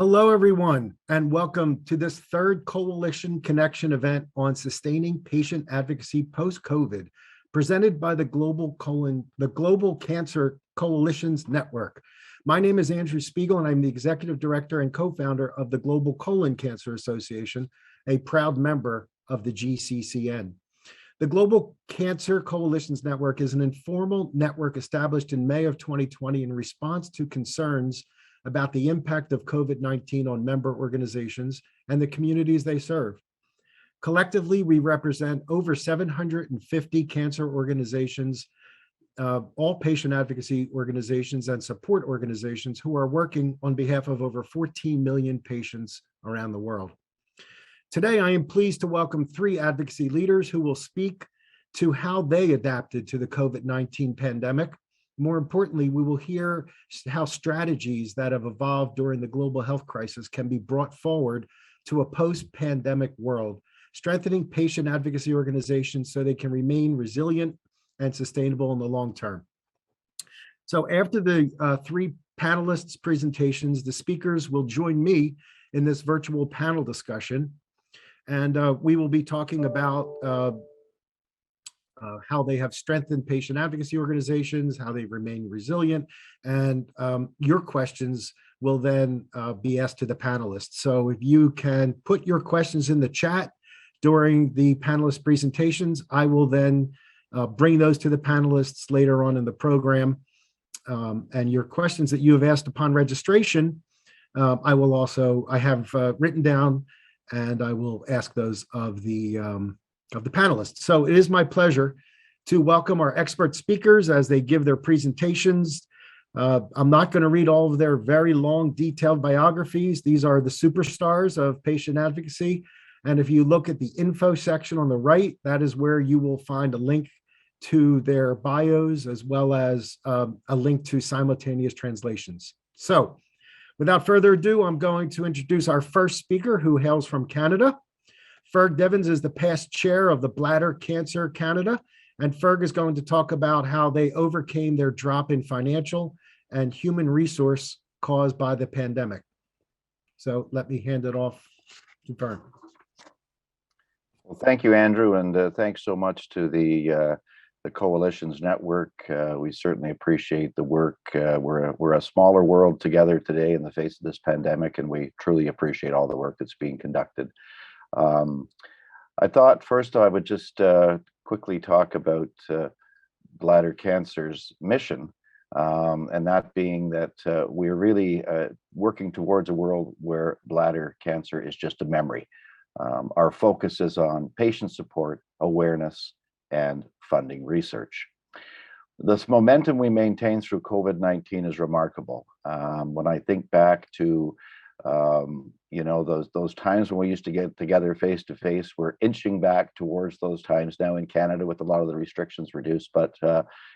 Hello, everyone, and welcome to this third Coalition Connection event on sustaining patient advocacy post-COVID, presented by the Global Cancer Coalitions Network. My name is Andrew Spiegel, and I'm the Executive Director and co-founder of the Global Colon Cancer Association, a proud member of the GCCN. The Global Cancer Coalitions Network is an informal network established in May of 2020 in response to concerns about the impact of COVID-19 on member organizations and the communities they serve. Collectively, we represent over 750 cancer organizations, all patient advocacy organizations and support organizations who are working on behalf of over 14 million patients around the world. Today, I am pleased to welcome three advocacy leaders who will speak to how they adapted to the COVID-19 pandemic. More importantly, we will hear how strategies that have evolved during the global health crisis can be brought forward to a post-pandemic world, strengthening patient advocacy organizations so they can remain resilient and sustainable in the long term. So after the three panelists' presentations, the speakers will join me in this virtual panel discussion. And we will be talking about how they have strengthened patient advocacy organizations, how they remain resilient, and your questions will then be asked to the panelists. So if you can put your questions in the chat during the panelist presentations, I will then bring those to the panelists later on in the program. And your questions that you have asked upon registration, I have written down, and I will ask those of the panelists. So it is my pleasure to welcome our expert speakers as they give their presentations. I'm not going to read all of their very long, detailed biographies. These are the superstars of patient advocacy. And if you look at the info section on the right, that is where you will find a link to their bios, as well as a link to simultaneous translations. So without further ado, I'm going to introduce our first speaker, who hails from Canada. Ferg Devens is the past chair of the Bladder Cancer Canada, and Ferg is going to talk about how they overcame their drop in financial and human resource caused by the pandemic. So let me hand it off to Ferg. Well, thank you, Andrew, and thanks so much to the Coalitions Network. We certainly appreciate the work. We're a smaller world together today in the face of this pandemic, and we truly appreciate all the work that's being conducted. I thought first I would just quickly talk about bladder cancer's mission, and that being that we're really working towards a world where bladder cancer is just a memory. Our focus is on patient support, awareness, and funding research. This momentum we maintain through COVID-19 is remarkable. When I think back to those times when we used to get together face to face, we're inching back towards those times now in Canada with a lot of the restrictions reduced, but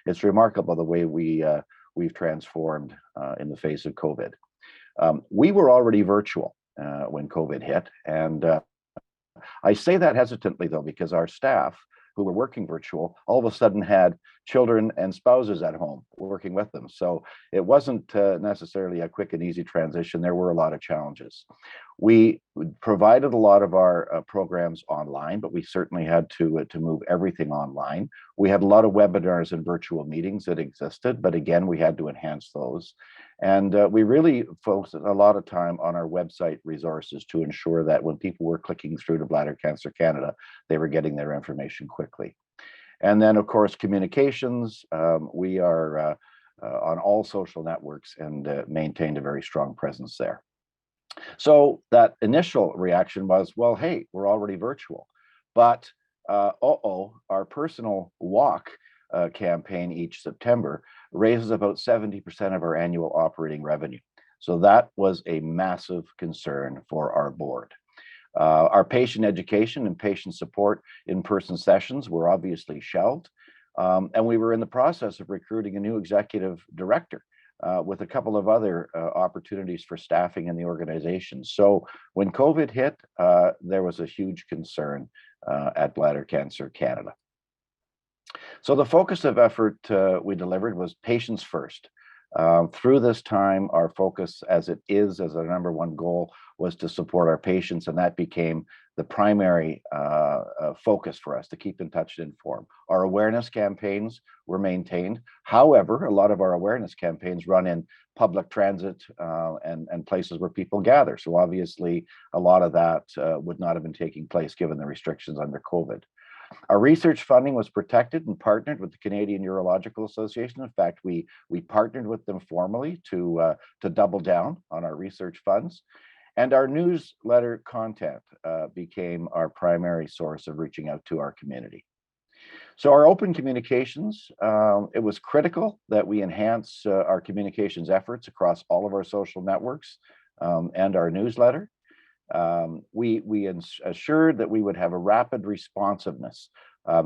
it's remarkable the way we've transformed in the face of COVID. We were already virtual when COVID hit, and I say that hesitantly though, because our staff who were working virtual all of a sudden had children and spouses at home working with them. So it wasn't necessarily a quick and easy transition. There were a lot of challenges. We provided a lot of our programs online, but we certainly had to move everything online. We had a lot of webinars and virtual meetings that existed, but again, we had to enhance those. And we really focused a lot of time on our website resources to ensure that when people were clicking through to Bladder Cancer Canada, they were getting their information quickly. And then, of course, communications. We are on all social networks and maintained a very strong presence there. So that initial reaction was, well, hey, we're already virtual. But our personal walk campaign each September raises about 70% of our annual operating revenue. So that was a massive concern for our board. Our patient education and patient support in-person sessions were obviously shelved. And we were in the process of recruiting a new executive director with a couple of other opportunities for staffing in the organization. So when COVID hit, there was a huge concern at Bladder Cancer Canada. So the focus of effort we delivered was patients first. Through this time, our focus, as it is as our number one goal, was to support our patients, and that became the primary focus for us, to keep in touch and inform. Our awareness campaigns were maintained. However, a lot of our awareness campaigns run in public transit and places where people gather. So obviously, a lot of that would not have been taking place given the restrictions under COVID. Our research funding was protected and partnered with the Canadian Urological Association. In fact, we partnered with them formally to double down on our research funds. And our newsletter content became our primary source of reaching out to our community. So our open communications, it was critical that we enhance our communications efforts across all of our social networks and our newsletter. We assured that we would have a rapid responsiveness.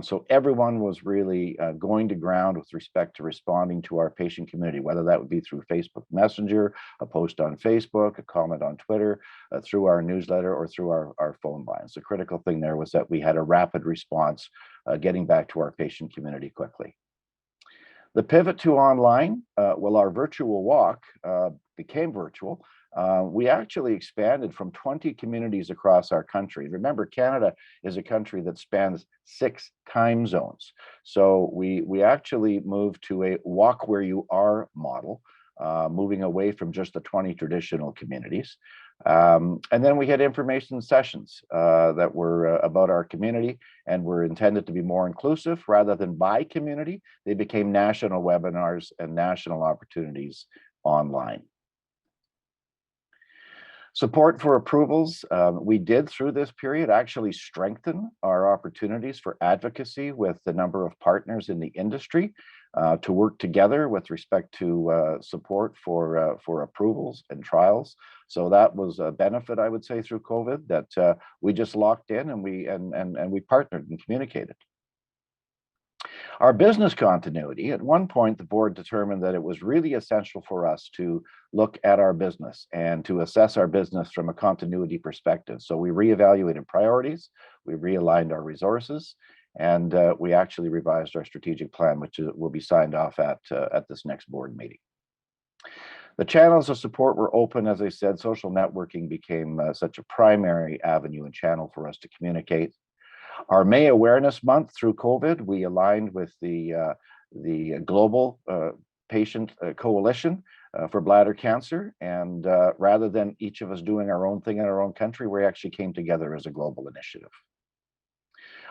So everyone was really going to ground with respect to responding to our patient community, whether that would be through Facebook Messenger, a post on Facebook, a comment on Twitter, through our newsletter, or through our phone lines. The critical thing there was that we had a rapid response, getting back to our patient community quickly. The pivot to online, well, our virtual walk became virtual. We actually expanded from 20 communities across our country. Remember, Canada is a country that spans 6 time zones. So we actually moved to a walk where you are model, moving away from just the 20 traditional communities. And then we had information sessions that were about our community and were intended to be more inclusive rather than by community. They became national webinars and national opportunities online. Support for approvals. We did, through this period, actually strengthen our opportunities for advocacy with the number of partners in the industry to work together with respect to support for approvals and trials. So that was a benefit, I would say, through COVID, that we just locked in and we partnered and communicated. Our business continuity, at one point, the board determined that it was really essential for us to look at our business and to assess our business from a continuity perspective. So we reevaluated priorities, we realigned our resources, and we actually revised our strategic plan, which will be signed off at this next board meeting. The channels of support were open. As I said, social networking became such a primary avenue and channel for us to communicate. Our May Awareness Month, through COVID, we aligned with the Global Patient Coalition for Bladder Cancer. And rather than each of us doing our own thing in our own country, we actually came together as a global initiative.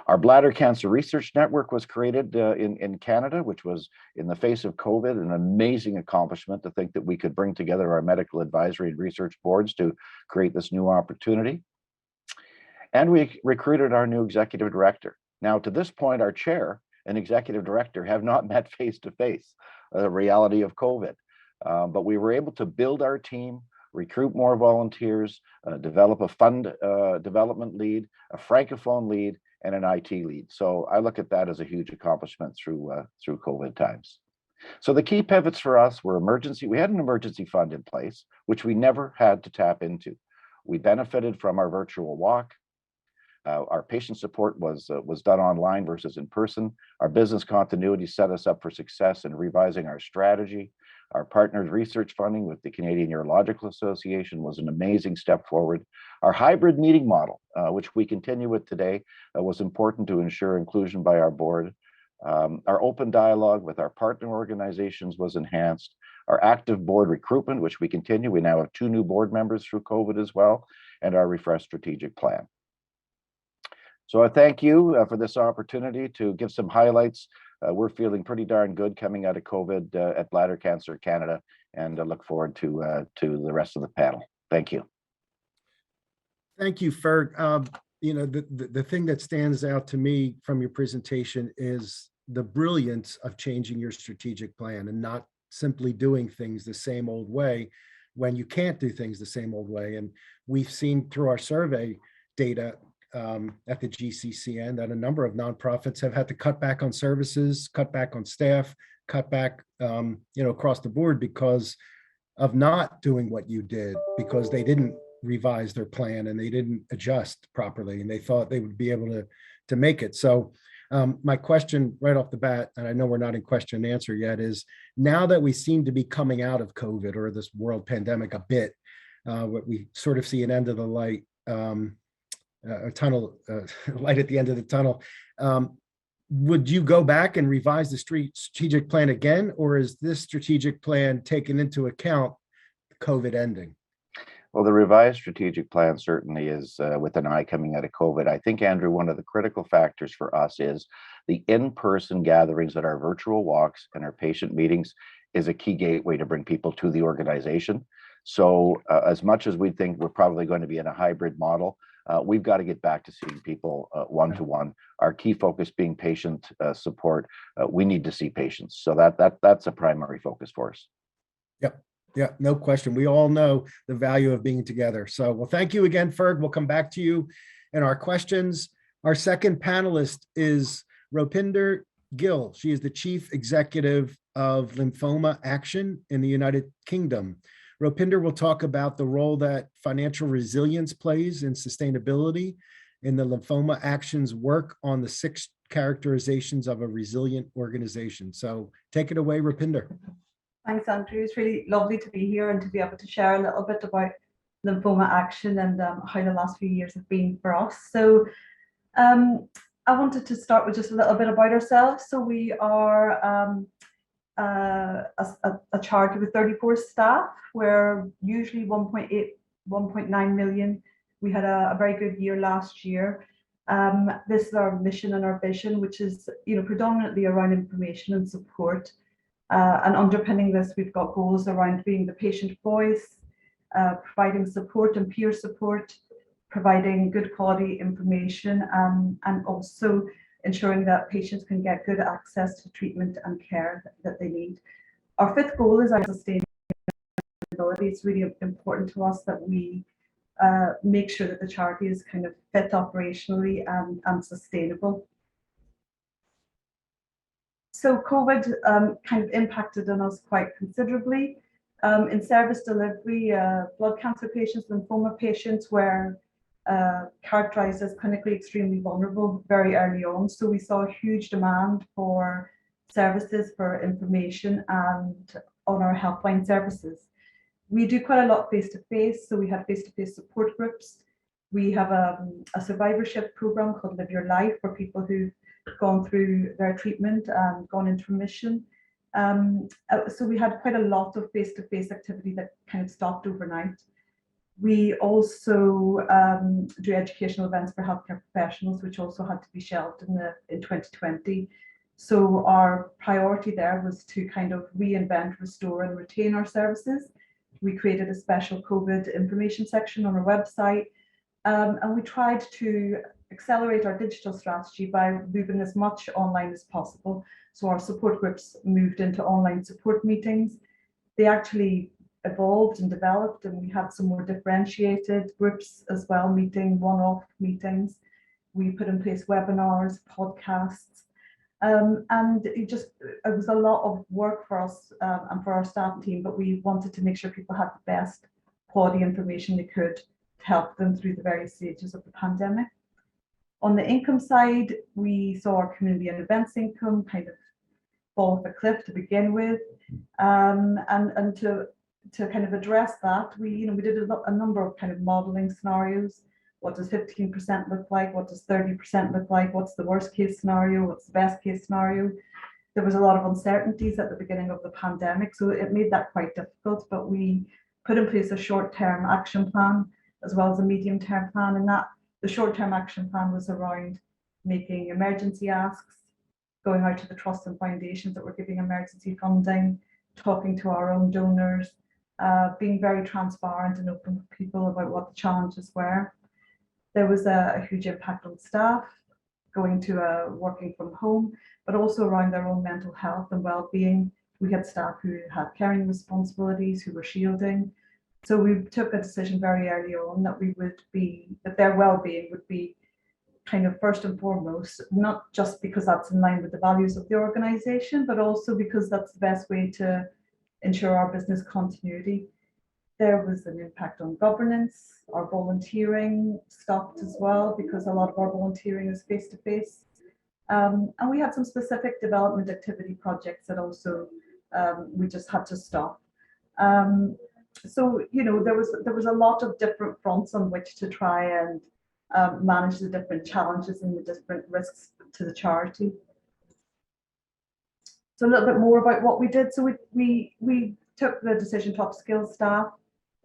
Our Bladder Cancer Research Network was created in Canada, which was, in the face of COVID, an amazing accomplishment to think that we could bring together our medical advisory and research boards to create this new opportunity. And we recruited our new executive director. Now, to this point, our chair and executive director have not met face to face, the reality of COVID. But we were able to build our team, recruit more volunteers, develop a fund development lead, a francophone lead, and an IT lead. So I look at that as a huge accomplishment through COVID times. So the key pivots for us were emergency. We had an emergency fund in place, which we never had to tap into. We benefited from our virtual walk. Our patient support was done online versus in person. Our business continuity set us up for success in revising our strategy. Our partners research funding with the Canadian Urological Association was an amazing step forward. Our hybrid meeting model, which we continue with today, was important to ensure inclusion by our board. Our open dialogue with our partner organizations was enhanced. Our active board recruitment, which we continue, we now have 2 new board members through COVID as well, and our refreshed strategic plan. So I thank you for this opportunity to give some highlights. We're feeling pretty darn good coming out of COVID at Bladder Cancer Canada, and I look forward to the rest of the panel. Thank you. Thank you, Ferg. You know, the thing that stands out to me from your presentation is the brilliance of changing your strategic plan and not simply doing things the same old way when you can't do things the same old way. And we've seen through our survey data at the GCCN that a number of nonprofits have had to cut back on services, cut back on staff, cut back, across the board because of not doing what you did, because they didn't revise their plan and they didn't adjust properly, and they thought they would be able to make it. So My question right off the bat, and I know we're not in question and answer yet, is now that we seem to be coming out of COVID or this world pandemic a bit, what we sort of see an end of the light, a tunnel, light at the end of the tunnel. Would you go back and revise the strategic plan again, or is this strategic plan taken into account COVID ending? Well, the revised strategic plan certainly is with an eye coming out of COVID. I think, Andrew, one of the critical factors for us is the in-person gatherings at our virtual walks and our patient meetings is a key gateway to bring people to the organization. So as much as we think we're probably going to be in a hybrid model, we've got to get back to seeing people one-to-one. Our key focus being patient support. We need to see patients. So that's a primary focus for us. Yep. Yeah, no question. We all know the value of being together. So, well, thank you again, Ferg. We'll come back to you in our questions. Our second panelist is Rupinder Gill. She is the Chief Executive of Lymphoma Action in the United Kingdom. Rupinder will talk about the role that financial resilience plays in sustainability in the Lymphoma Action's work on the 6 characterizations of a resilient organization. So take it away, Rupinder. Thanks, Andrew. It's really lovely to be here and to be able to share a little bit about Lymphoma Action and how the last few years have been for us. So I wanted to start with just a little bit about ourselves. So we are a charity with 34 staff. We're usually 1.8, 1.9 million. We had a very good year last year. This is our mission and our vision, which is predominantly around information and support. And underpinning this, we've got goals around being the patient voice, providing support and peer support, providing good quality information, and also ensuring that patients can get good access to treatment and care that they need. Our 5th goal is our sustainability. It's really important to us that we make sure that the charity is kind of fit operationally and sustainable. So COVID kind of impacted on us quite considerably. In service delivery, blood cancer patients, lymphoma patients were characterized as clinically extremely vulnerable very early on. So we saw a huge demand for services, for information, and on our helpline services. We do quite a lot face-to-face, so we have face-to-face support groups. We have a survivorship program called Live Your Life for people who've gone through their treatment and gone into remission. So we had quite a lot of face-to-face activity that kind of stopped overnight. We also do educational events for healthcare professionals, which also had to be shelved in 2020. So our priority there was to kind of reinvent, restore, and retain our services. We created a special COVID information section on our website, and we tried to accelerate our digital strategy by moving as much online as possible. So our support groups moved into online support meetings. They actually evolved and developed, and we had some more differentiated groups as well, meeting one-off meetings. We put in place webinars, podcasts, and it was a lot of work for us and for our staff team, but we wanted to make sure people had the best quality information they could to help them through the various stages of the pandemic. On the income side, we saw our community and events income kind of fall off a cliff to begin with, and to kind of address that, we did a number of kind of modeling scenarios. What does 15% look like? What does 30% look like? What's the worst case scenario? What's the best case scenario? There was a lot of uncertainties at the beginning of the pandemic, so it made that quite difficult, but we put in place a short-term action plan as well as a medium-term plan, and that the short-term action plan was around making emergency asks, going out to the trusts and foundations that were giving emergency funding, talking to our own donors, being very transparent and open with people about what the challenges were. There was a huge impact on staff going to working from home, but also around their own mental health and well-being. We had staff who had caring responsibilities, who were shielding. So we took a decision very early on that their well-being would be kind of first and foremost, not just because that's in line with the values of the organization, but also because that's the best way to ensure our business continuity. There was an impact on governance. Our volunteering stopped as well because a lot of our volunteering is face-to-face. And we had some specific development activity projects that also we just had to stop. So, you know, there was a lot of different fronts on which to try and manage the different challenges and the different risks to the charity. So a little bit more about what we did. So we took the decision to upskill staff,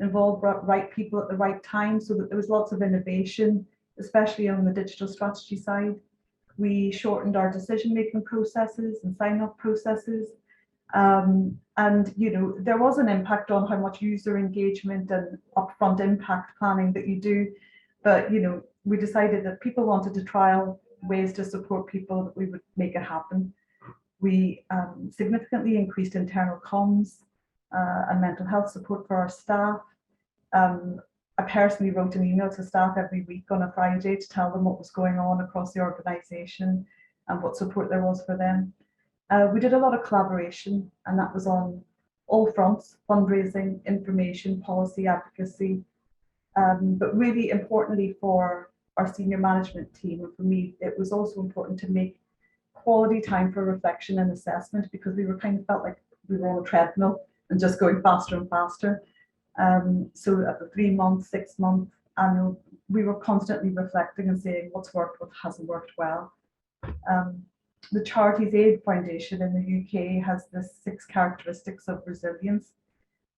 involve right people at the right time, so that there was lots of innovation, especially on the digital strategy side. We shortened our decision-making processes and sign-off processes. And, you know, there was an impact on how much user engagement and upfront impact planning that you do. But, you know, we decided that people wanted to trial ways to support people, that we would make it happen. We significantly increased internal comms and mental health support for our staff. I personally wrote an email to staff every week on a Friday to tell them what was going on across the organisation and what support there was for them. We did a lot of collaboration, and that was on all fronts: fundraising, information, policy, advocacy. But really importantly for our senior management team, and for me, it was also important to make quality time for reflection and assessment, because we were kind of felt like we were on a treadmill and just going faster and faster. So at the 3 month, 6 month annual, we were constantly reflecting and saying what's worked, what hasn't worked well. The Charities Aid Foundation in the UK has the 6 characteristics of resilience.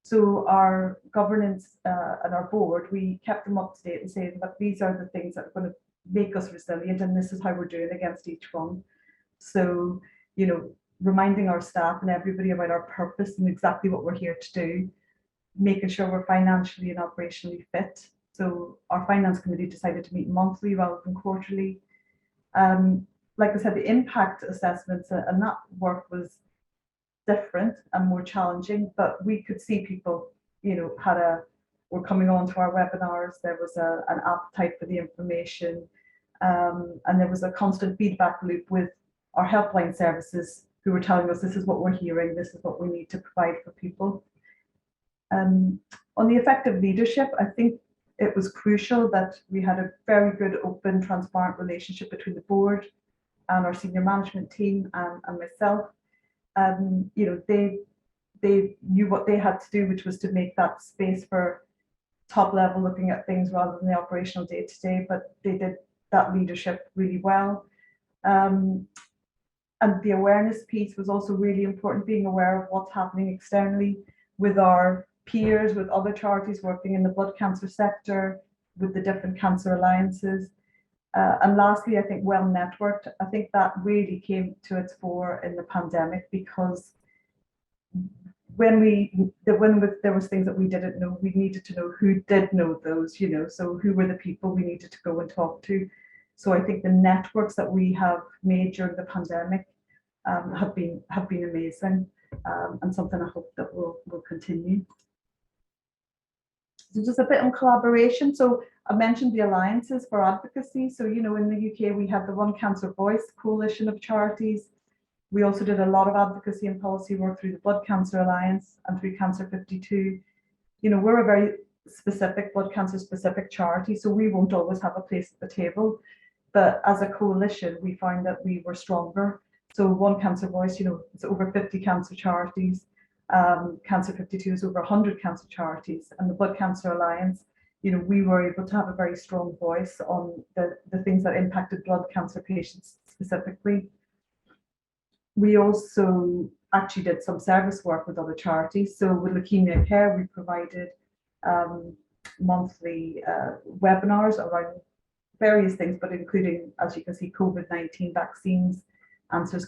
So our governance and our board, we kept them up to date and saying that these are the things that are going to make us resilient, and this is how we're doing against each one. So, you know, reminding our staff and everybody about our purpose and exactly what we're here to do, making sure we're financially and operationally fit. So our finance committee decided to meet monthly rather than quarterly. Like I said, the impact assessments and that work was different and more challenging, but we could see people, you know, were coming on to our webinars. There was an appetite for the information, and there was a constant feedback loop with our helpline services, who were telling us this is what we're hearing, this is what we need to provide for people. On the effective leadership, I think it was crucial that we had a very good, open, transparent relationship between the board and our senior management team and myself. You know, they knew what they had to do, which was to make that space for top level looking at things rather than the operational day to day, but they did that leadership really well. And the awareness piece was also really important, being aware of what's happening externally with our peers, with other charities working in the blood cancer sector, with the different cancer alliances. And lastly, I think well networked. I think that really came to its fore in the pandemic, because when there was things that we didn't know, we needed to know who did know those, you know, so who were the people we needed to go and talk to. So I think the networks that we have made during the pandemic have been amazing, and something I hope that will continue. So just a bit on collaboration. So I mentioned the alliances for advocacy. So, you know, in the UK, we had the One Cancer Voice coalition of charities. We also did a lot of advocacy and policy work through the Blood Cancer Alliance and through Cancer 52. You know, we're a very specific, blood cancer specific charity, so we won't always have a place at the table. But as a coalition, we found that we were stronger. So One Cancer Voice, you know, it's over 50 cancer charities. Cancer 52 is over 100 cancer charities, and the Blood Cancer Alliance, you know, we were able to have a very strong voice on the things that impacted blood cancer patients specifically. We also actually did some service work with other charities. So with Leukemia Care, we provided monthly webinars around various things, but including, as you can see, COVID-19 vaccines,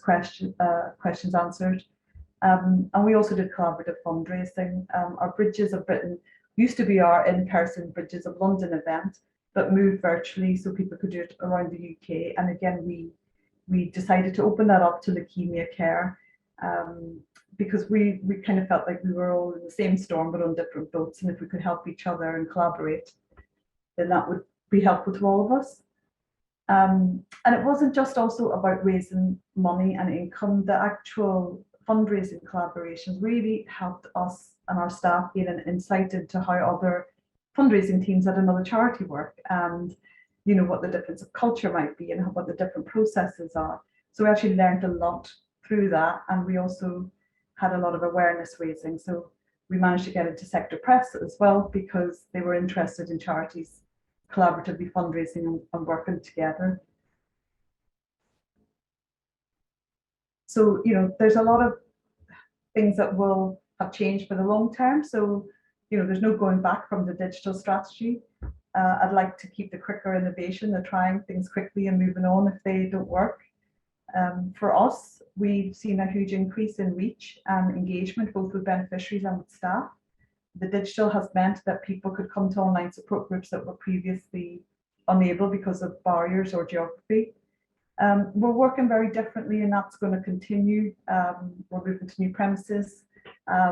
questions answered. And we also did collaborative fundraising. Our Bridges of Britain used to be our in-person Bridges of London event, but moved virtually so people could do it around the UK. And again, we decided to open that up to Leukemia Care, because we kind of felt like we were all in the same storm but on different boats, and if we could help each other and collaborate, then that would be helpful to all of us. And it wasn't just also about raising money and income. The actual fundraising collaborations really helped us and our staff gain an insight into how other fundraising teams at another charity work, and you know what the difference of culture might be and what the different processes are. So we actually learned a lot through that, and we also had a lot of awareness raising. So we managed to get into sector press as well because they were interested in charities collaboratively fundraising and working together. So, you know, there's a lot of things that will have changed for the long term. So, you know, there's no going back from the digital strategy. I'd like to keep the quicker innovation, the trying things quickly and moving on if they don't work. For us, we've seen a huge increase in reach and engagement, both with beneficiaries and with staff. The digital has meant that people could come to online support groups that were previously unable because of barriers or geography. We're working very differently, and that's going to continue. We're moving to new premises.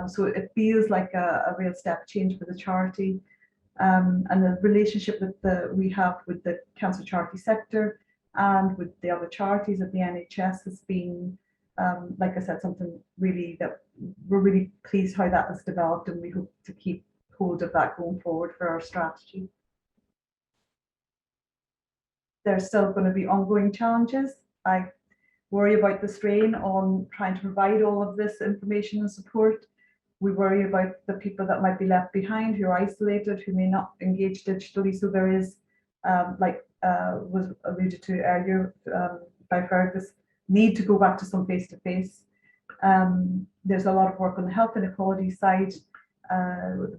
So it feels like a real step change for the charity. And the relationship that we have with the cancer charity sector and with the other charities at the NHS has been, like I said, something really that we're really pleased how that has developed, and we hope to keep hold of that going forward for our strategy. There's still going to be ongoing challenges. I worry about the strain on trying to provide all of this information and support. We worry about the people that might be left behind, who are isolated, who may not engage digitally. So there is, like was alluded to earlier by Fergus, need to go back to some face-to-face. There's a lot of work on the health inequality side.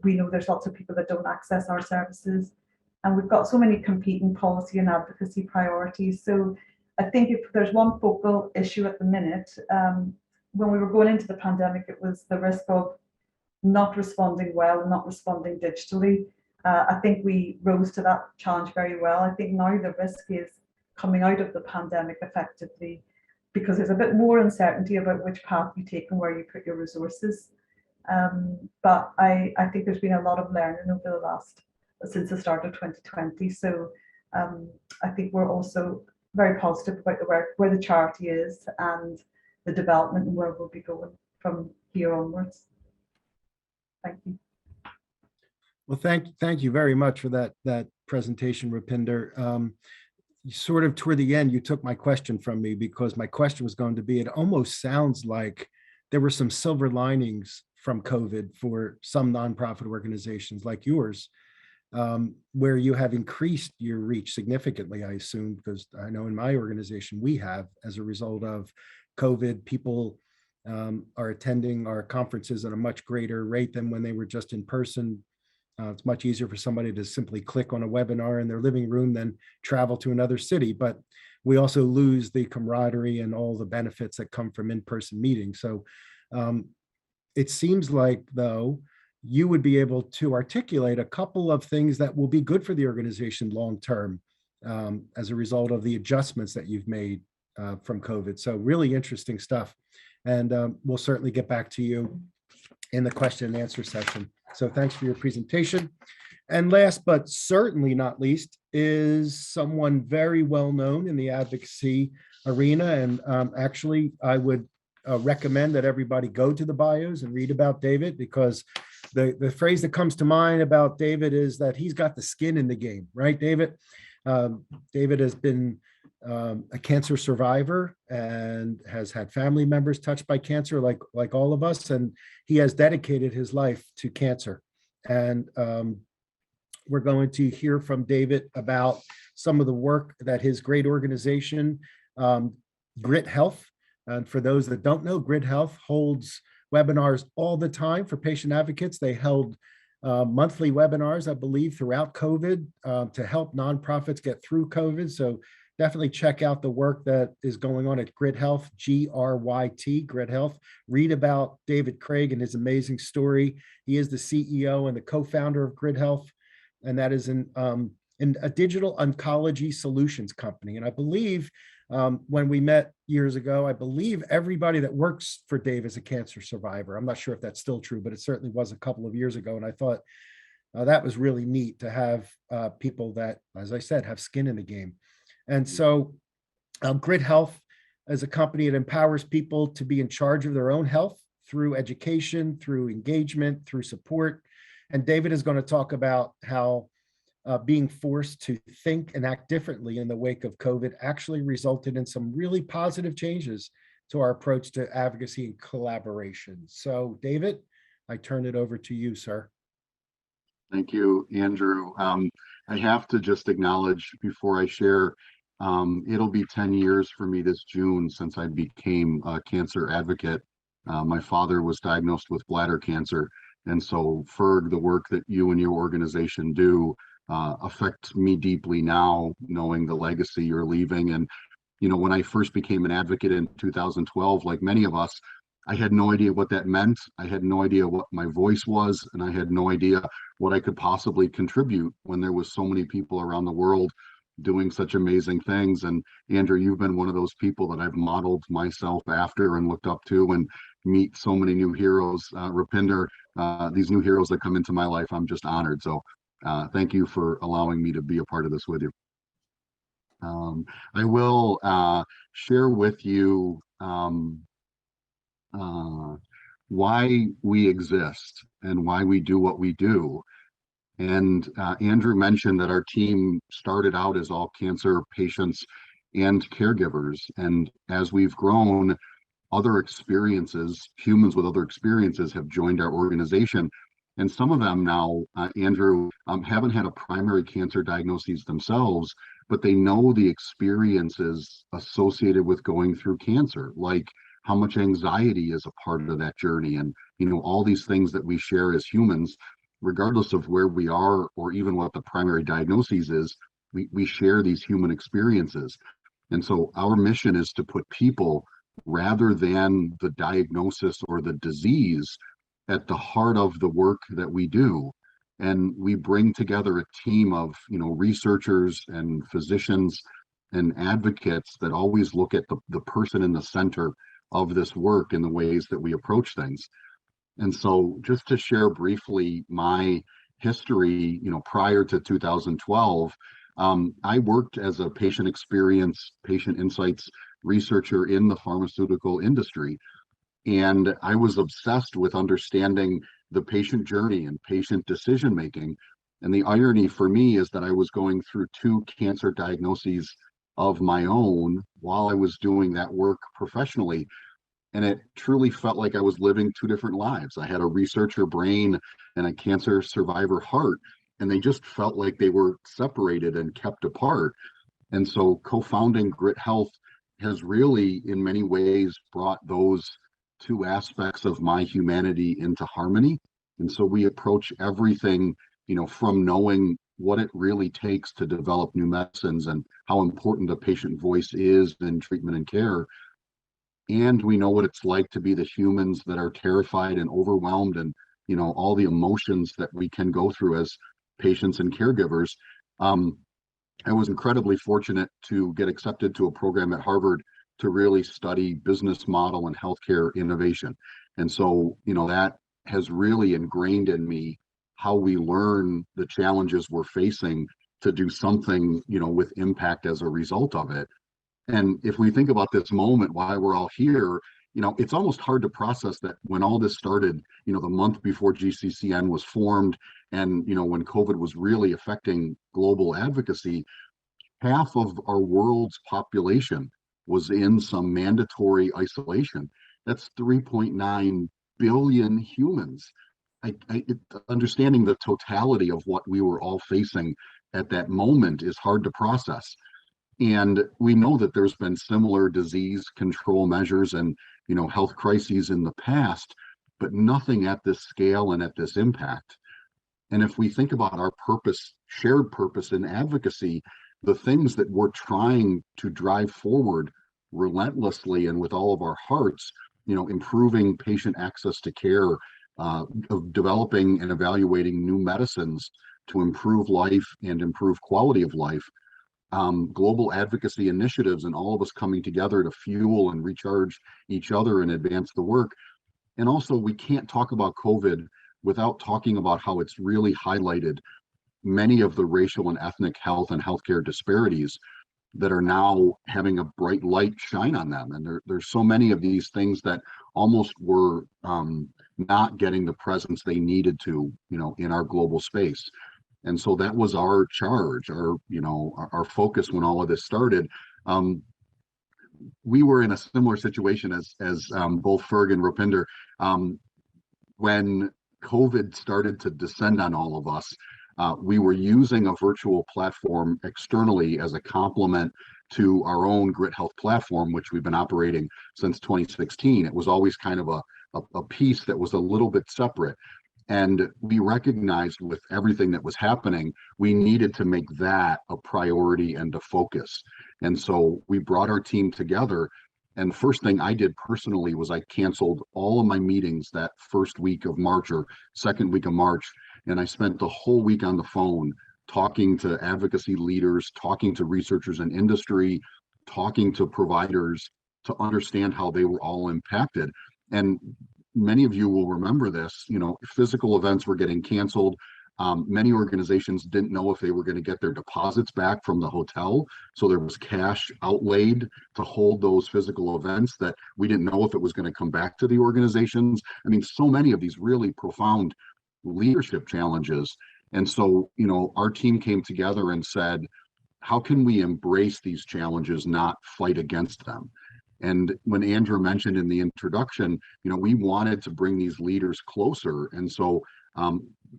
We know there's lots of people that don't access our services. And we've got so many competing policy and advocacy priorities. So I think if there's one focal issue at the minute, when we were going into the pandemic, it was the risk of not responding well and not responding digitally. I think we rose to that challenge very well. I think now the risk is coming out of the pandemic effectively, because there's a bit more uncertainty about which path you take and where you put your resources. But I think there's been a lot of learning over the since the start of 2020. So I think we're also very positive about the work, where the charity is and the development and where we'll be going from here onwards. Thank you. Well, thank you very much for that presentation, Rupinder. Sort of toward the end, you took my question from me, because my question was going to be, it almost sounds like there were some silver linings from COVID for some nonprofit organizations like yours, where you have increased your reach significantly, I assume, because I know in my organization we have, as a result of COVID, people are attending our conferences at a much greater rate than when they were just in person. It's much easier for somebody to simply click on a webinar in their living room than travel to another city. But we also lose the camaraderie and all the benefits that come from in-person meetings. So it seems like, though, you would be able to articulate a couple of things that will be good for the organization long-term as a result of the adjustments that you've made from COVID. So really interesting stuff. And we'll certainly get back to you in the question and answer session. So thanks for your presentation. And last but certainly not least is someone very well known in the advocacy arena. And actually, I would recommend that everybody go to the bios and read about David, because the phrase that comes to mind about David is that he's got the skin in the game, right, David? David has been a cancer survivor and has had family members touched by cancer, like all of us, and he has dedicated his life to cancer. And we're going to hear from David about some of the work that his great organization, Grit Health, and for those that don't know, Grit Health holds webinars all the time for patient advocates. They held monthly webinars, I believe, throughout COVID to help nonprofits get through COVID. So definitely check out the work that is going on at Grit Health, GRYT, Grit Health. Read about David Craig and his amazing story. He is the CEO and the co-founder of Grit Health, and that is in a digital oncology solutions company. And I believe when we met years ago, I believe everybody that works for Dave is a cancer survivor. I'm not sure if that's still true, but it certainly was a couple of years ago. And I thought that was really neat to have people that, as I said, have skin in the game. And so Grit Health is a company that empowers people to be in charge of their own health through education, through engagement, through support. And David is going to talk about how being forced to think and act differently in the wake of COVID actually resulted in some really positive changes to our approach to advocacy and collaboration. So, David, I turn it over to you, sir. Thank you, Andrew. I have to just acknowledge before I share, it'll be 10 years for me this June since I became a cancer advocate. My father was diagnosed with bladder cancer. And so, Ferg, the work that you and your organization do affects me deeply now, knowing the legacy you're leaving. And, you know, when I first became an advocate in 2012, like many of us, I had no idea what that meant. I had no idea what my voice was, and I had no idea what I could possibly contribute when there was so many people around the world doing such amazing things. And Andrew, you've been one of those people that I've modeled myself after and looked up to, and meet so many new heroes. Rupinder, these new heroes that come into my life, I'm just honored. So thank you for allowing me to be a part of this with you. I will share with you why we exist and why we do what we do. And Andrew mentioned that our team started out as all cancer patients and caregivers. And as we've grown, other experiences, humans with other experiences have joined our organization. And some of them now, Andrew, haven't had a primary cancer diagnosis themselves, but they know the experiences associated with going through cancer, like how much anxiety is a part of that journey. And, you know, all these things that we share as humans, regardless of where we are or even what the primary diagnosis is, we share these human experiences. And so our mission is to put people, rather than the diagnosis or the disease, at the heart of the work that we do. And we bring together a team of, you know, researchers and physicians and advocates that always look at the person in the center of this work in the ways that we approach things. And so just to share briefly my history, you know, prior to 2012, I worked as a patient experience, patient insights researcher in the pharmaceutical industry. And I was obsessed with understanding the patient journey and patient decision making. And the irony for me is that I was going through 2 cancer diagnoses of my own while I was doing that work professionally. And it truly felt like I was living 2 different lives. I had a researcher brain and a cancer survivor heart, and they just felt like they were separated and kept apart. And so co-founding Grit Health has really, in many ways, brought those 2 aspects of my humanity into harmony. And so we approach everything, you know, from knowing what it really takes to develop new medicines and how important the patient voice is in treatment and care. And we know what it's like to be the humans that are terrified and overwhelmed, and, you know, all the emotions that we can go through as patients and caregivers. I was incredibly fortunate to get accepted to a program at Harvard to really study business model and healthcare innovation. And so, you know, that has really ingrained in me how we learn the challenges we're facing to do something, you know, with impact as a result of it. And if we think about this moment, why we're all here, you know, it's almost hard to process that when all this started, you know, the month before GCCN was formed, and, you know, when COVID was really affecting global advocacy, half of our world's population was in some mandatory isolation. That's 3.9 billion humans. Understanding the totality of what we were all facing at that moment is hard to process. And we know that there's been similar disease control measures and, you know, health crises in the past, but nothing at this scale and at this impact. And if we think about our purpose, shared purpose in advocacy, the things that we're trying to drive forward relentlessly and with all of our hearts, you know, improving patient access to care, of developing and evaluating new medicines to improve life and improve quality of life, global advocacy initiatives, and all of us coming together to fuel and recharge each other and advance the work. And also, we can't talk about COVID without talking about how it's really highlighted many of the racial and ethnic health and healthcare disparities that are now having a bright light shine on them. And there's so many of these things that almost were not getting the presence they needed to, you know, in our global space. And so that was our charge, our focus when all of this started. We were in a similar situation as both Ferg and Rupinder. When COVID started to descend on all of us, we were using a virtual platform externally as a complement to our own Grit Health platform, which we've been operating since 2016. It was always kind of a piece that was a little bit separate. And we recognized with everything that was happening, we needed to make that a priority and a focus. And so we brought our team together. And the first thing I did personally was I canceled all of my meetings that first week of March or second week of March. And I spent the whole week on the phone talking to advocacy leaders, talking to researchers in industry, talking to providers to understand how they were all impacted. And many of you will remember this, physical events were getting canceled. Many organizations didn't know if they were going to get their deposits back from the hotel. So there was cash outlaid to hold those physical events that we didn't know if it was going to come back to the organizations. I mean, so many of these really profound leadership challenges. And so, our team came together and said, how can we embrace these challenges, not fight against them? And when Andrew mentioned in the introduction, we wanted to bring these leaders closer. And so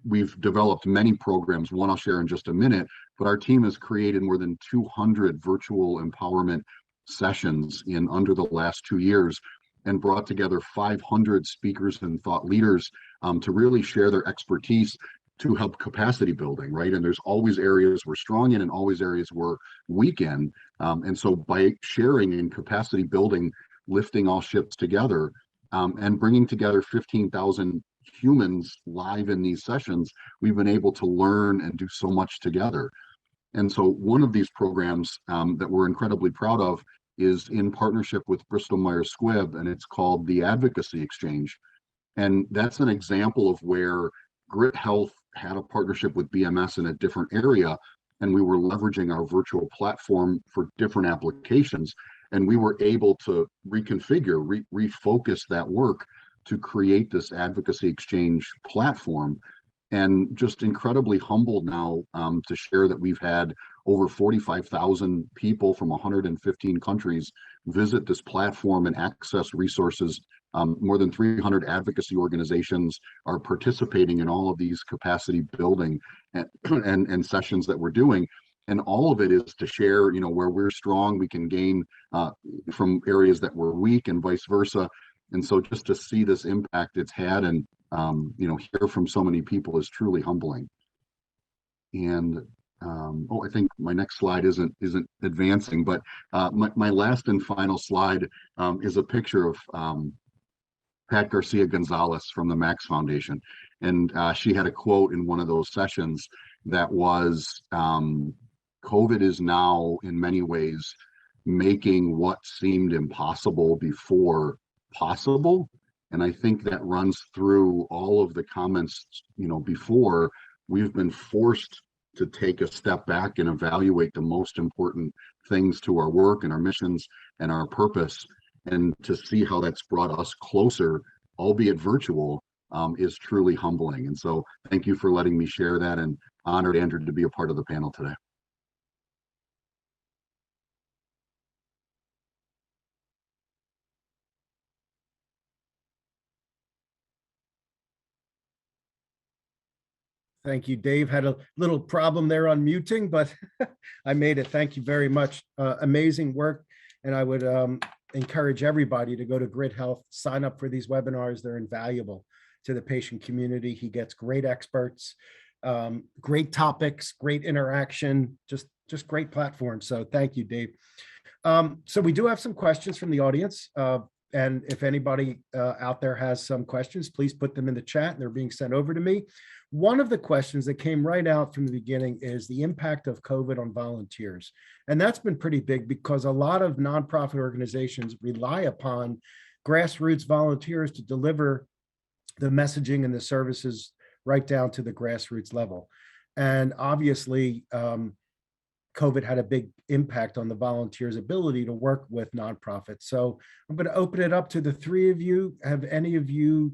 we've developed many programs, one I'll share in just a minute, but our team has created more than 200 virtual empowerment sessions in under the last 2 years and brought together 500 speakers and thought leaders to really share their expertise to help capacity building, right? And there's always areas we're strong in and always areas we're weak in. And so by sharing in capacity building, lifting all ships together, and bringing together 15,000 humans live in these sessions, we've been able to learn and do so much together. And so one of these programs that we're incredibly proud of is in partnership with Bristol Myers Squibb, and it's called the Advocacy Exchange. And that's an example of where Grit Health had a partnership with BMS in a different area, and we were leveraging our virtual platform for different applications. And we were able to reconfigure, refocus that work to create this advocacy exchange platform. And just incredibly humbled now to share that we've had over 45,000 people from 115 countries visit this platform and access resources. More than 300 advocacy organizations are participating in all of these capacity building and sessions that we're doing. And all of it is to share, where we're strong, we can gain from areas that we're weak and vice versa. And so just to see this impact it's had and, hear from so many people is truly humbling. And I think my next slide isn't advancing, but my last and final slide is a picture of Pat Garcia Gonzalez from the Max Foundation. And she had a quote in one of those sessions that was, COVID is now in many ways making what seemed impossible before possible. And I think that runs through all of the comments, before. We've been forced to take a step back and evaluate the most important things to our work and our missions and our purpose. And to see how that's brought us closer, albeit virtual, is truly humbling. And so thank you for letting me share that, and honored, Andrew, to be a part of the panel today. Thank you, Dave. Had a little problem there on muting, but I made it. Thank you very much. Amazing work. And I would encourage everybody to go to Grit Health, sign up for these webinars. They're invaluable to the patient community. He gets great experts, great topics, great interaction, just great platform. So thank you, Dave. So we do have some questions from the audience. And if anybody out there has some questions, please put them in the chat. They're being sent over to me. One of the questions that came right out from the beginning is the impact of COVID on volunteers. And that's been pretty big because a lot of nonprofit organizations rely upon grassroots volunteers to deliver the messaging and the services right down to the grassroots level. And obviously, COVID had a big impact on the volunteers' ability to work with nonprofits. So I'm going to open it up to the three of you. Have any of you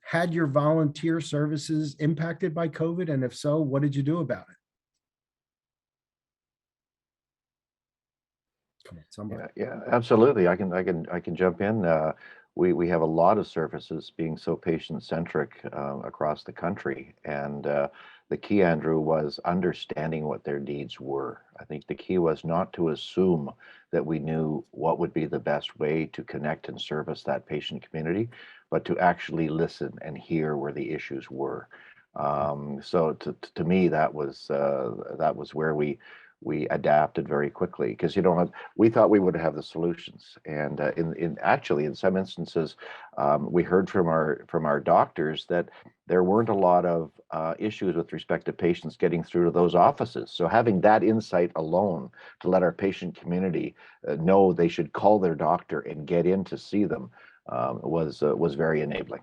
had your volunteer services impacted by COVID? And if so, what did you do about it? Come on, somebody. Yeah, absolutely. I can jump in. We have a lot of services being so patient-centric across the country, and the key, Andrew, was understanding what their needs were. I think the key was not to assume that we knew what would be the best way to connect and service that patient community, but to actually listen and hear where the issues were. So to me, that was where we adapted very quickly, because we thought we would have the solutions, and in some instances we heard from our doctors that there weren't a lot of issues with respect to patients getting through to those offices. So having that insight alone to let our patient community know they should call their doctor and get in to see them was very enabling.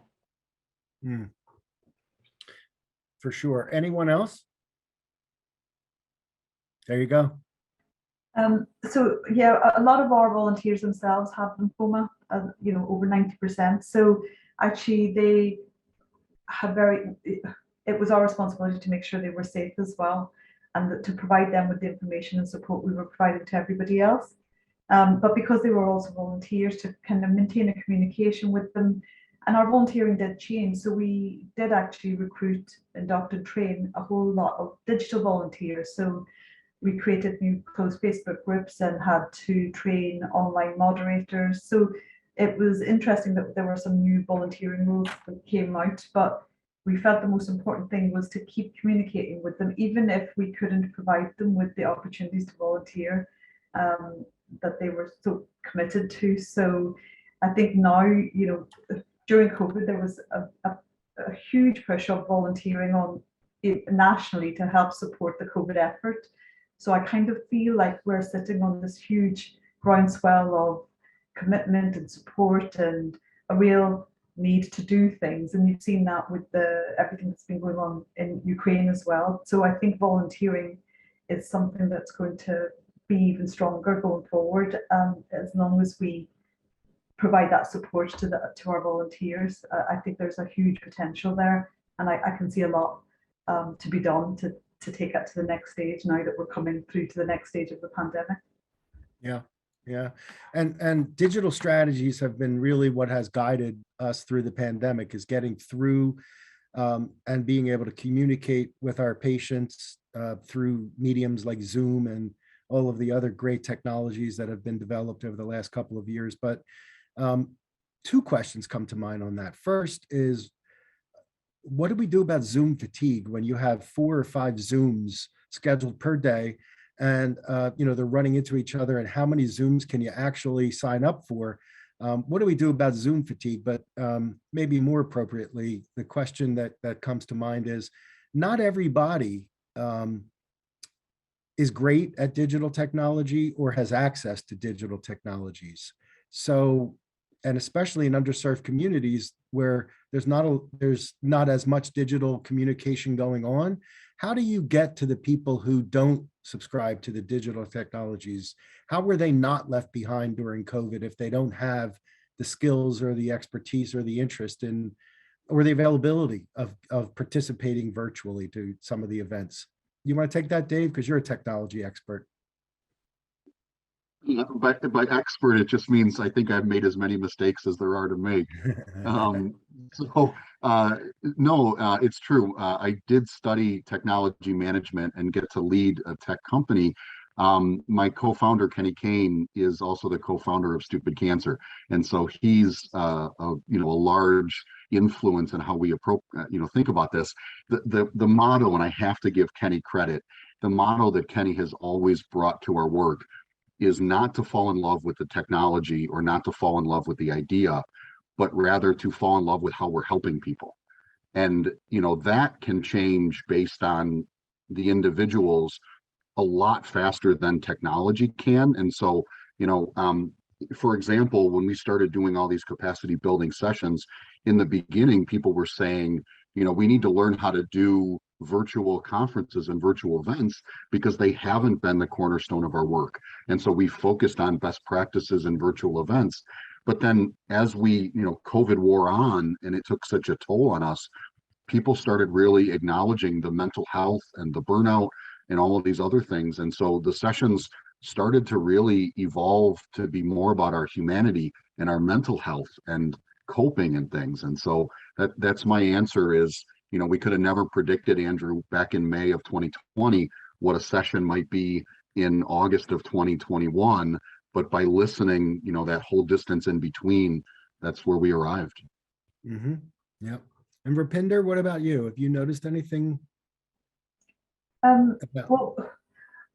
For sure. Anyone else? There you go. So yeah, a lot of our volunteers themselves have lymphoma, over 90%. So actually they had it was our responsibility to make sure they were safe as well, and to provide them with the information and support we were providing to everybody else. But because they were also volunteers, to kind of maintain a communication with them, and our volunteering did change. So we did actually recruit, induct, and train a whole lot of digital volunteers. So we created new closed Facebook groups and had to train online moderators. So it was interesting that there were some new volunteering rules that came out, but we felt the most important thing was to keep communicating with them, even if we couldn't provide them with the opportunities to volunteer that they were so committed to. So I think now, during COVID, there was a huge push of volunteering on nationally to help support the COVID effort. So I kind of feel like we're sitting on this huge groundswell of commitment and support and a real need to do things. And you've seen that with everything that's been going on in Ukraine as well. So I think volunteering is something that's going to be even stronger going forward, as long as we provide that support to our volunteers. I think there's a huge potential there, and I can see a lot to be done to take it to the next stage now that we're coming through to the next stage of the pandemic. Yeah. And digital strategies have been really what has guided us through the pandemic, is getting through and being able to communicate with our patients through mediums like Zoom and all of the other great technologies that have been developed over the last couple of years. But two questions come to mind on that. First is, what do we do about Zoom fatigue when you have 4 or 5 Zooms scheduled per day, and they're running into each other, and how many Zooms can you actually sign up for? What do we do about Zoom fatigue? But maybe more appropriately, the question that comes to mind is, not everybody is great at digital technology or has access to digital technologies. So, and especially in underserved communities where there's not as much digital communication going on, how do you get to the people who don't subscribe to the digital technologies? How were they not left behind during COVID if they don't have the skills or the expertise or the interest in, or the availability of participating virtually to some of the events? You want to take that, Dave? Because you're a technology expert. Yeah, but by expert, it just means I think I've made as many mistakes as there are to make. No, it's true. I did study technology management and get to lead a tech company. My co-founder, Kenny Kane, is also the co-founder of Stupid Cancer. And so he's a large influence in how we approach, think about this. The motto, and I have to give Kenny credit, the motto that Kenny has always brought to our work is not to fall in love with the technology or not to fall in love with the idea, but rather to fall in love with how we're helping people. And, that can change based on the individuals a lot faster than technology can. And so, for example, when we started doing all these capacity building sessions, in the beginning, people were saying, we need to learn how to do virtual conferences and virtual events because they haven't been the cornerstone of our work. And so we focused on best practices in virtual events. But then as we, COVID wore on and it took such a toll on us, people started really acknowledging the mental health and the burnout and all of these other things. And so the sessions started to really evolve to be more about our humanity and our mental health and coping and things. And so that's my answer is, we could have never predicted, Andrew, back in May of 2020, what a session might be in August of 2021. But by listening, that whole distance in between, that's where we arrived. Mm-hmm. Yep. And Rupinder, what about you? Have you noticed anything? Well,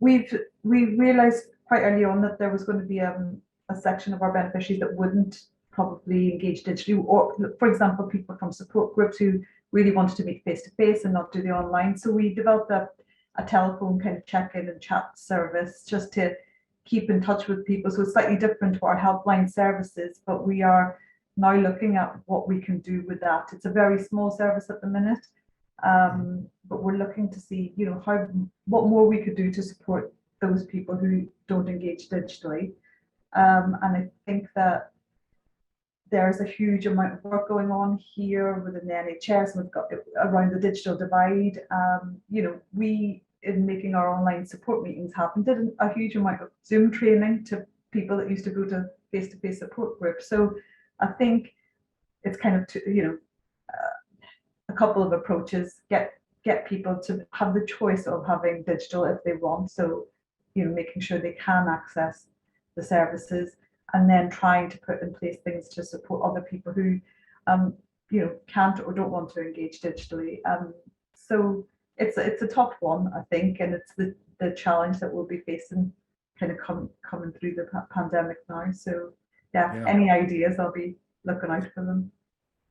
we realized quite early on that there was going to be a section of our beneficiaries that wouldn't probably engage digitally, or for example, people from support groups who really wanted to meet face to face and not do the online. So we developed a telephone kind of check-in and chat service just to keep in touch with people. So it's slightly different to our helpline services, but we are now looking at what we can do with that. It's a very small service at the minute, but we're looking to see, what more we could do to support those people who don't engage digitally. And I think that there's a huge amount of work going on here within the NHS. We've got around the digital divide. We, in making our online support meetings happen, did a huge amount of Zoom training to people that used to go to face-to-face support groups. So I think it's kind of, a couple of approaches, get people to have the choice of having digital if they want. So, making sure they can access the services, and then trying to put in place things to support other people who, can't or don't want to engage digitally. So it's a tough one, I think, and it's the challenge that we'll be facing kind of coming through the pandemic now. So yeah, any ideas, I'll be looking out for them.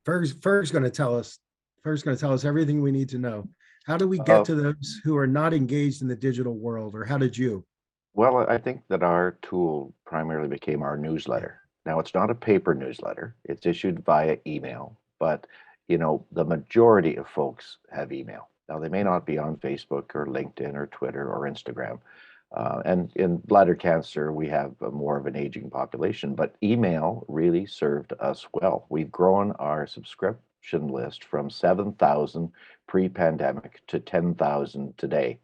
Ferg's going to tell us everything we need to know. How do we get to those who are not engaged in the digital world, or how did you? Well, I think that our tool primarily became our newsletter. Now, it's not a paper newsletter. It's issued via email, but the majority of folks have email. Now, they may not be on Facebook or LinkedIn or Twitter or Instagram. And in bladder cancer, we have more of an aging population, but email really served us well. We've grown our subscription list from 7,000 pre-pandemic to 10,000 today.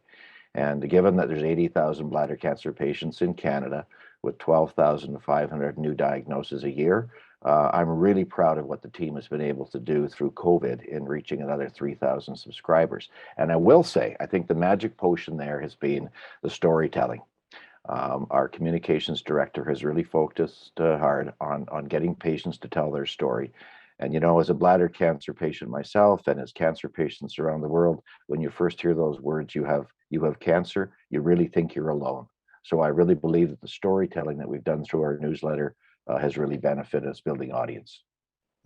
And given that there's 80,000 bladder cancer patients in Canada with 12,500 new diagnoses a year, I'm really proud of what the team has been able to do through COVID in reaching another 3,000 subscribers. And I will say, I think the magic potion there has been the storytelling. Our communications director has really focused hard on getting patients to tell their story. And as a bladder cancer patient myself, and as cancer patients around the world, when you first hear those words, you have cancer, you really think you're alone. So I really believe that the storytelling that we've done through our newsletter has really benefited us building audience.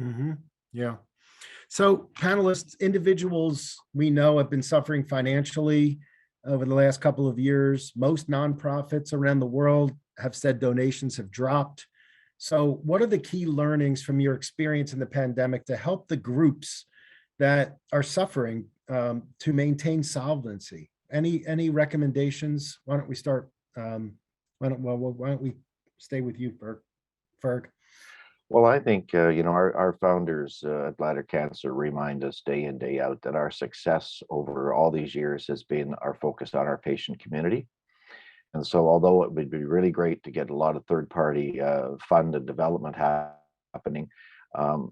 Mm-hmm. Yeah. So panelists, individuals we know have been suffering financially over the last couple of years. Most nonprofits around the world have said donations have dropped. So what are the key learnings from your experience in the pandemic to help the groups that are suffering to maintain solvency? Any recommendations? Why don't we start? Why don't we stay with you, Ferg? Well, I think, our founders at Bladder Cancer remind us day in, day out that our success over all these years has been our focus on our patient community. And so although it would be really great to get a lot of third-party fund and development happening,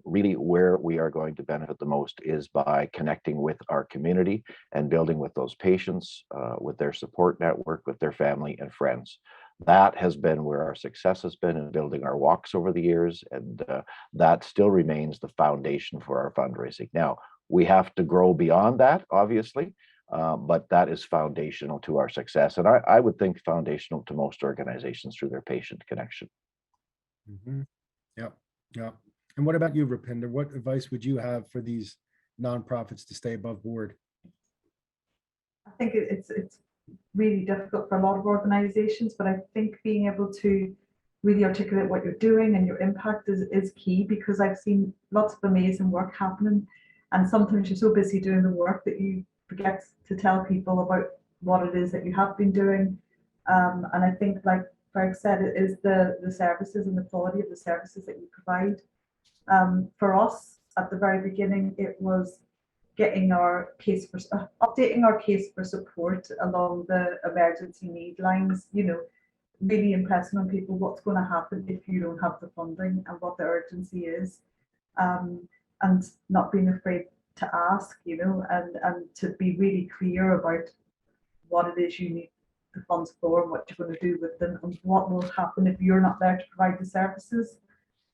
really where we are going to benefit the most is by connecting with our community and building with those patients, with their support network, with their family and friends. That has been where our success has been in building our walks over the years, and that still remains the foundation for our fundraising. Now, we have to grow beyond that, obviously, but that is foundational to our success. And I would think foundational to most organizations through their patient connection. Mm-hmm. Yeah. And what about you, Rupinder? What advice would you have for these nonprofits to stay above board? I think it's really difficult for a lot of organizations, but I think being able to really articulate what you're doing and your impact is key, because I've seen lots of amazing work happening, and sometimes you're so busy doing the work that you forget to tell people about what it is that you have been doing. And I think, like Ferg said, it is the services and the quality of the services that you provide. For us, at the very beginning, it was getting our case for updating our case for support along the emergency need lines. Really impressing on people what's going to happen if you don't have the funding and what the urgency is, and not being afraid to ask, and to be really clear about what it is you need the funds for, and what you're going to do with them, and what will happen if you're not there to provide the services.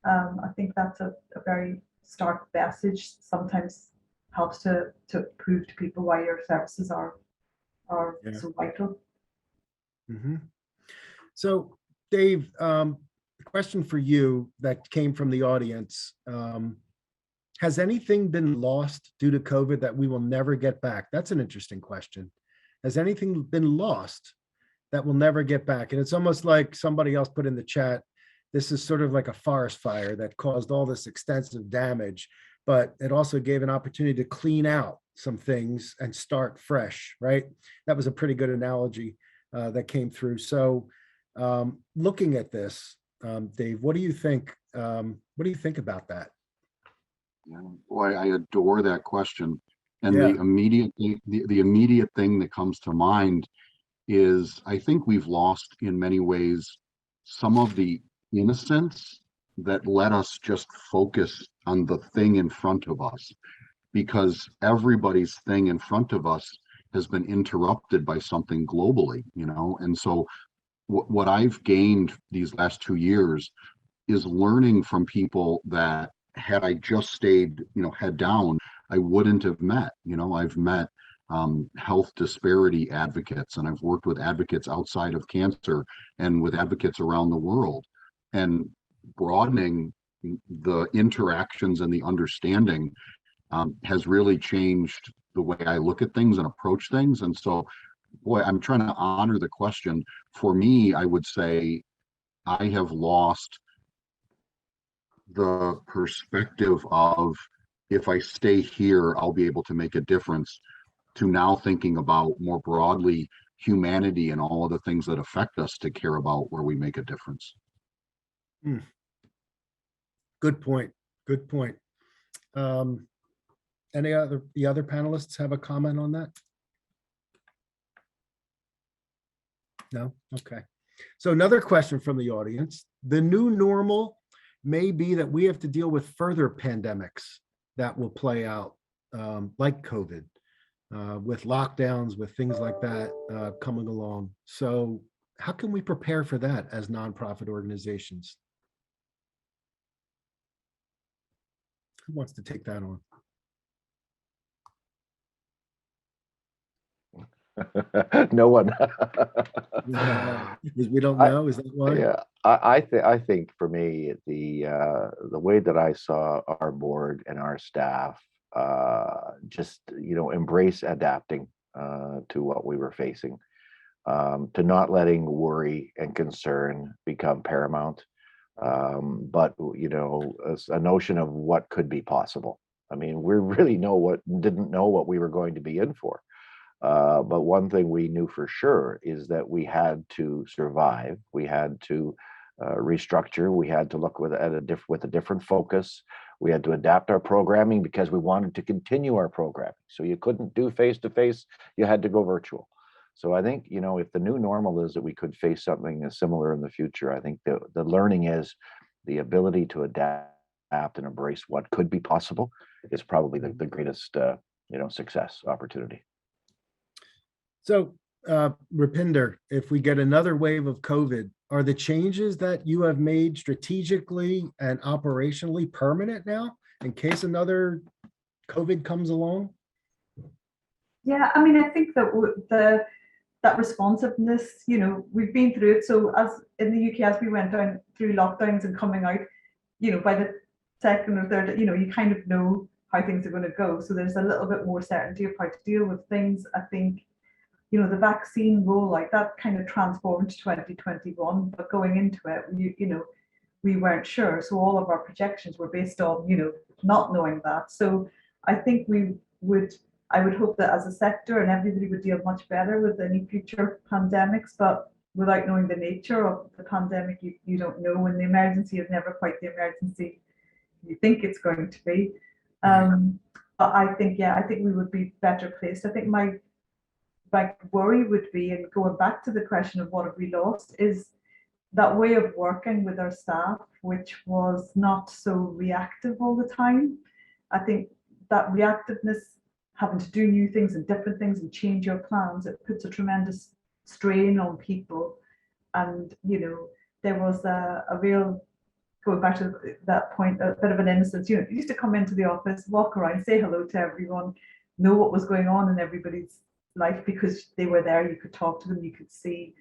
I think that's a very stark message. Sometimes helps to prove to people why your services are so vital. Mm-hmm. So, Dave, a question for you that came from the audience. Has anything been lost due to COVID that we will never get back? That's an interesting question. Has anything been lost that will never get back? And it's almost like somebody else put in the chat, this is sort of like a forest fire that caused all this extensive damage, but it also gave an opportunity to clean out some things and start fresh, right? That was a pretty good analogy that came through. So looking at this, Dave, what do you think? What do you think about that? Yeah, boy, I adore that question. And Yeah. the immediate thing that comes to mind is I think we've lost in many ways some of the innocence that let us just focus on the thing in front of us, because everybody's thing in front of us has been interrupted by something globally, and so what I've gained these last 2 years is learning from people that had I just stayed, head down, I wouldn't have met. I've met health disparity advocates, and I've worked with advocates outside of cancer and with advocates around the world, and broadening the interactions and the understanding has really changed the way I look at things and approach things. And so, boy, I'm trying to honor the question. For me, I would say I have lost the perspective of, if I stay here, I'll be able to make a difference, to now thinking about more broadly humanity and all of the things that affect us to care about where we make a difference. Good point. Good point. The other panelists have a comment on that? No? Okay. So another question from the audience. The new normal may be that we have to deal with further pandemics that will play out, like COVID, with lockdowns, with things like that coming along. So how can we prepare for that as nonprofit organizations? Who wants to take that on? No one. Because we don't know. Is that why? Yeah, I think for me, the way that I saw our board and our staff just embrace adapting to what we were facing, to not letting worry and concern become paramount, but a notion of what could be possible. I mean, we really didn't know what we were going to be in for. But one thing we knew for sure is that we had to survive. We had to restructure. We had to look with a different focus. We had to adapt our programming because we wanted to continue our programming. So you couldn't do face-to-face. You had to go virtual. So I think, if the new normal is that we could face something similar in the future, I think the learning is the ability to adapt and embrace what could be possible is probably the greatest, success opportunity. So, Rupinder, if we get another wave of COVID, are the changes that you have made strategically and operationally permanent now in case another COVID comes along? Yeah, I mean, I think that that responsiveness, we've been through it. So as in the UK, as we went down through lockdowns and coming out, by the second or third, you kind of know how things are going to go. So there's a little bit more certainty of how to deal with things. I think the vaccine rollout, that kind of transformed 2021, but going into it, we weren't sure. So all of our projections were based on, not knowing that. So I think I would hope that as a sector and everybody would deal much better with any future pandemics, but without knowing the nature of the pandemic, you don't know, and the emergency is never quite the emergency you think it's going to be. But I think, yeah, I think we would be better placed. I think my worry would be, and going back to the question of what have we lost, is that way of working with our staff, which was not so reactive all the time. I think that reactiveness, having to do new things and different things and change your plans, it puts a tremendous strain on people. And, you know, there was a real, going back to that point, a bit of an innocence. You know, you used to come into the office, walk around, say hello to everyone, know what was going on in everybody's life because they were there. You could talk to them, you could see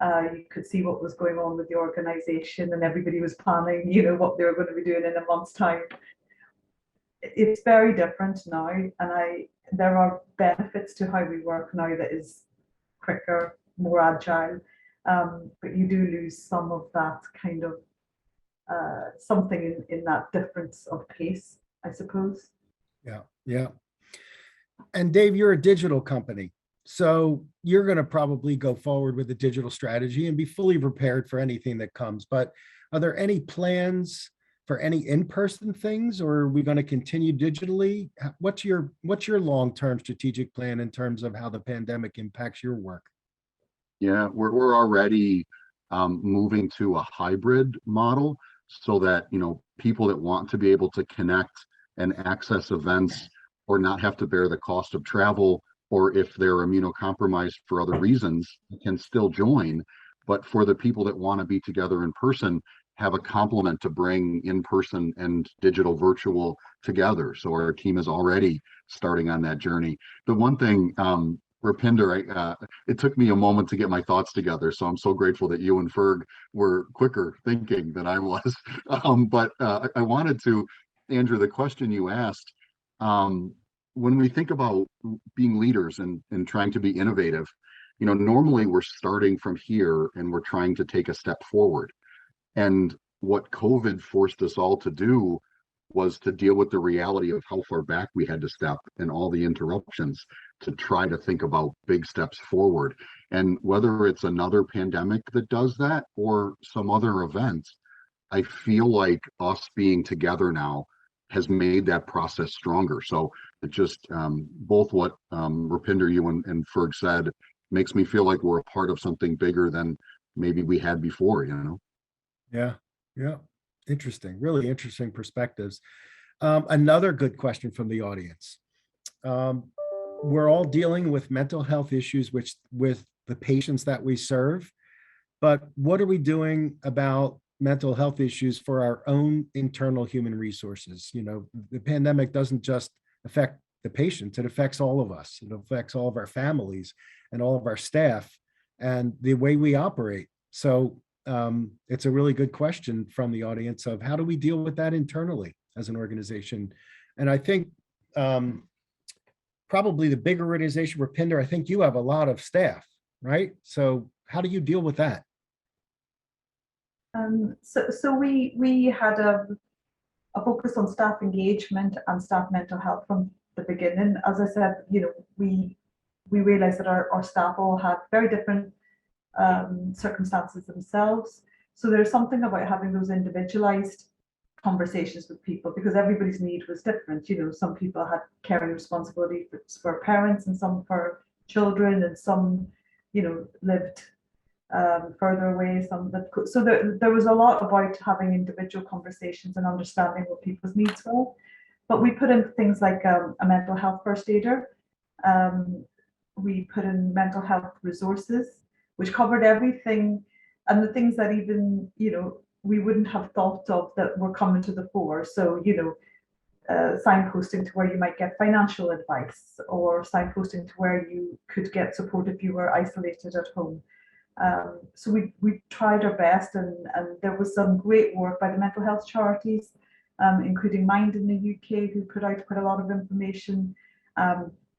what was going on with the organization, and everybody was planning, you know, what they were going to be doing in a month's time. It's very different now, and there are benefits to how we work now that is quicker, more agile, but you do lose some of that kind of something in that difference of pace, I suppose. Yeah, yeah. And Dave, you're a digital company, so you're going to probably go forward with a digital strategy and be fully prepared for anything that comes. But are there any plans for any in-person things, or are we going to continue digitally? What's your long-term strategic plan in terms of how the pandemic impacts your work? Yeah, we're already moving to a hybrid model so that, you know, people that want to be able to connect and access events or not have to bear the cost of travel, or if they're immunocompromised for other reasons, can still join. But for the people that want to be together in person, have a complement to bring in person and digital virtual together. So our team is already starting on that journey. The one thing, Rupinder, it took me a moment to get my thoughts together, so I'm so grateful that you and Ferg were quicker thinking than I was. But I wanted to, Andrew, the question you asked, when we think about being leaders and trying to be innovative, you know, normally we're starting from here and we're trying to take a step forward. And what COVID forced us all to do was to deal with the reality of how far back we had to step and all the interruptions to try to think about big steps forward. And whether it's another pandemic that does that or some other event, I feel like us being together now has made that process stronger. So it just, both what Rupinder, you and Ferg said, makes me feel like we're a part of something bigger than maybe we had before, you know? Yeah, yeah. Interesting, really interesting perspectives. Another good question from the audience. We're all dealing with mental health issues with the patients that we serve, but what are we doing about mental health issues for our own internal human resources? You know, the pandemic doesn't just affect the patients, it affects all of us. It affects all of our families and all of our staff and the way we operate. So it's a really good question from the audience of how do we deal with that internally as an organization? And I think probably the bigger organization, Rupinder, I think you have a lot of staff, right? So how do you deal with that? So we had a focus on staff engagement and staff mental health from the beginning. As I said, you know, we realized that our staff all had very different circumstances themselves. So there's something about having those individualized conversations with people because everybody's need was different. You know, some people had caring responsibility for parents and some for children, and some, you know, lived further away. So there was a lot about having individual conversations and understanding what people's needs were. But we put in things like a mental health first aider. We put in mental health resources, which covered everything, and the things that even, you know, we wouldn't have thought of that were coming to the fore. So, you know, signposting to where you might get financial advice, or signposting to where you could get support if you were isolated at home. So we tried our best, and there was some great work by the mental health charities, including Mind in the UK, who put out quite a lot of information.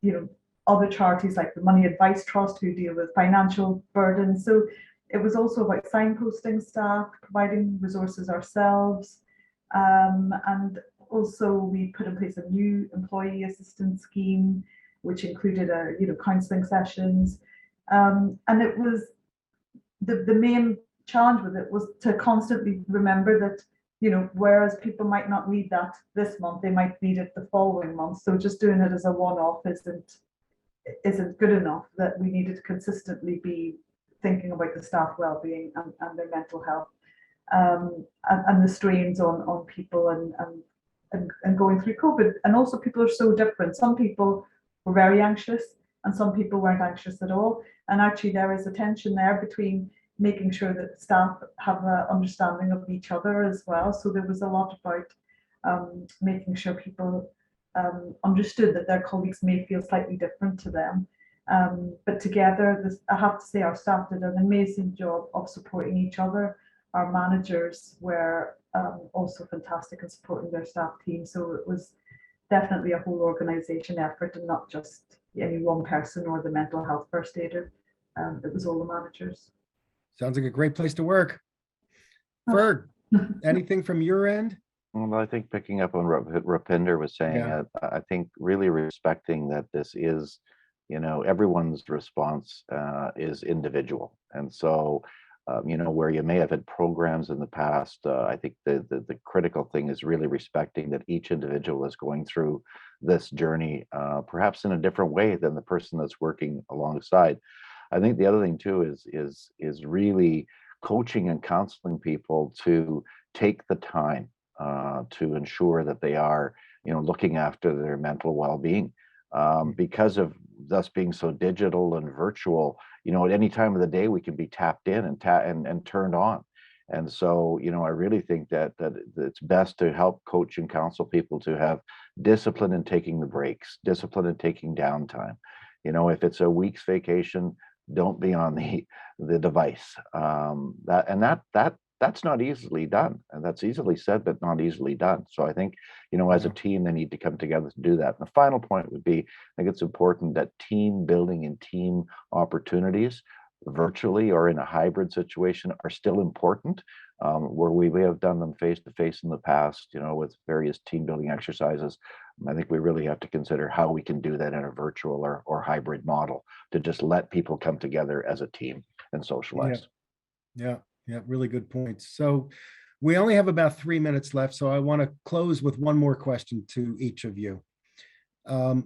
You know, other charities like the Money Advice Trust, who deal with financial burdens. So it was also about signposting staff, providing resources ourselves, and also we put in place a new employee assistance scheme, which included you know, counselling sessions, and it was the main challenge with it was to constantly remember that, you know, whereas people might not need that this month, they might need it the following month. So just doing it as a one-off isn't good enough, that we needed to consistently be thinking about the staff well-being and their mental health, and the strains on people and going through COVID. And also people are so different. Some people were very anxious and some people weren't anxious at all. And actually there is a tension there between making sure that staff have an understanding of each other as well. So there was a lot about making sure people understood that their colleagues may feel slightly different to them. But together, I have to say our staff did an amazing job of supporting each other. Our managers were also fantastic in supporting their staff team. So it was definitely a whole organisation effort and not just any one person or the mental health first aider. It was all the managers. Sounds like a great place to work. Ferg, anything from your end? Well, I think picking up on what Rupinder was saying, Yeah. I think really respecting that this is, you know, everyone's response is individual. And so, you know, where you may have had programs in the past, I think the critical thing is really respecting that each individual is going through this journey, perhaps in a different way than the person that's working alongside. I think the other thing too is really coaching and counseling people to take the time to ensure that they are, you know, looking after their mental well-being. Because of us being so digital and virtual, you know, at any time of the day we can be tapped in and turned on. And so, you know, I really think that it's best to help coach and counsel people to have discipline in taking the breaks, discipline in taking downtime. You know, if it's a week's vacation, don't be on the device. That's not easily done, and that's easily said, but not easily done. So I think, you know, as a team, they need to come together to do that. And the final point would be, I think it's important that team building and team opportunities, virtually or in a hybrid situation, are still important. Where we have done them face to face in the past, you know, with various team building exercises. I think we really have to consider how we can do that in a virtual or hybrid model to just let people come together as a team and socialize. Yeah, really good points. So we only have about 3 minutes left, so I want to close with one more question to each of you.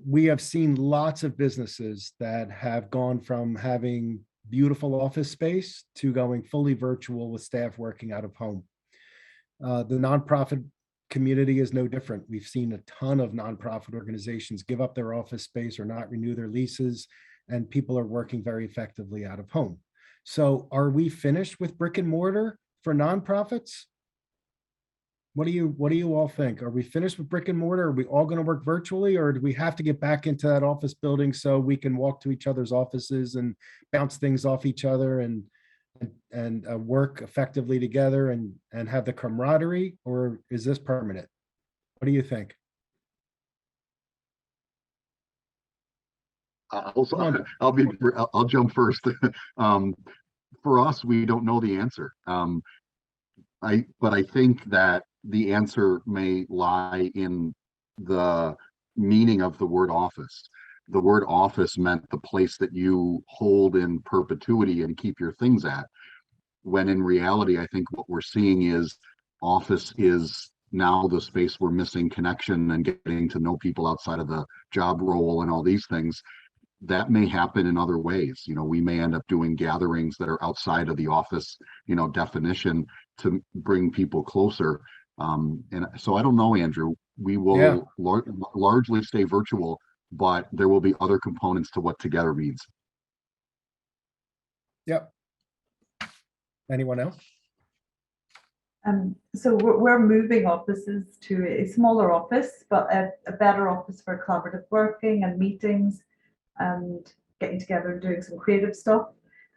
We have seen lots of businesses that have gone from having beautiful office space to going fully virtual with staff working out of home. The nonprofit community is no different. We've seen a ton of nonprofit organizations give up their office space or not renew their leases, and people are working very effectively out of home. So are we finished with brick and mortar for nonprofits? What do you all think? Are we finished with brick and mortar? Are we all going to work virtually, or do we have to get back into that office building so we can walk to each other's offices and bounce things off each other and work effectively together and have the camaraderie, or is this permanent? What do you think? I'll jump first. For us, we don't know the answer. But I think that the answer may lie in the meaning of the word office. The word office meant the place that you hold in perpetuity and keep your things at. When in reality, I think what we're seeing is office is now the space we're missing connection and getting to know people outside of the job role and all these things. That may happen in other ways. You know, we may end up doing gatherings that are outside of the office, you know, definition to bring people closer. And so I don't know, Andrew, we will largely stay virtual, but there will be other components to what together means. Yep. Anyone else? So we're moving offices to a smaller office, but a better office for collaborative working and meetings and getting together and doing some creative stuff.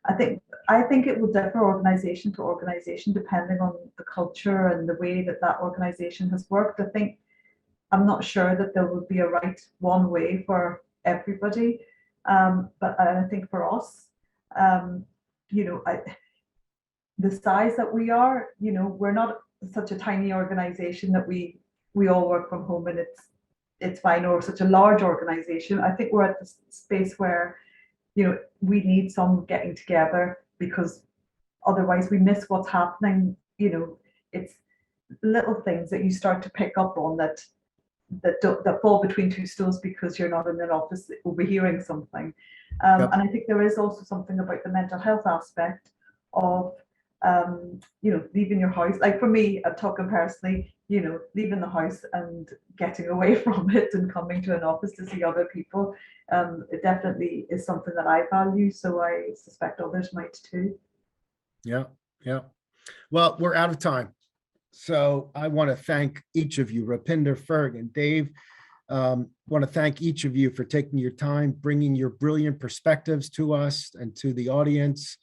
I think it will differ organization to organization depending on the culture and the way that organization has worked. I'm not sure that there will be a right one way for everybody, but I think for us, you know, the size that we are, you know, we're not such a tiny organization that we all work from home and it's fine, or such a large organization. I think we're at the space where, you know, we need some getting together because otherwise we miss what's happening. You know, it's little things that you start to pick up on that fall between two stools because you're not in an office overhearing something. Yep. And I think there is also something about the mental health aspect of, you know, leaving your house. Like for me, I'm talking personally, you know, leaving the house and getting away from it and coming to an office to see other people. It definitely is something that I value. So I suspect others might too. Yeah, yeah. Well, we're out of time. So I want to thank each of you, Rupinder, Ferg, and Dave. Want to thank each of you for taking your time, bringing your brilliant perspectives to us and to the audience.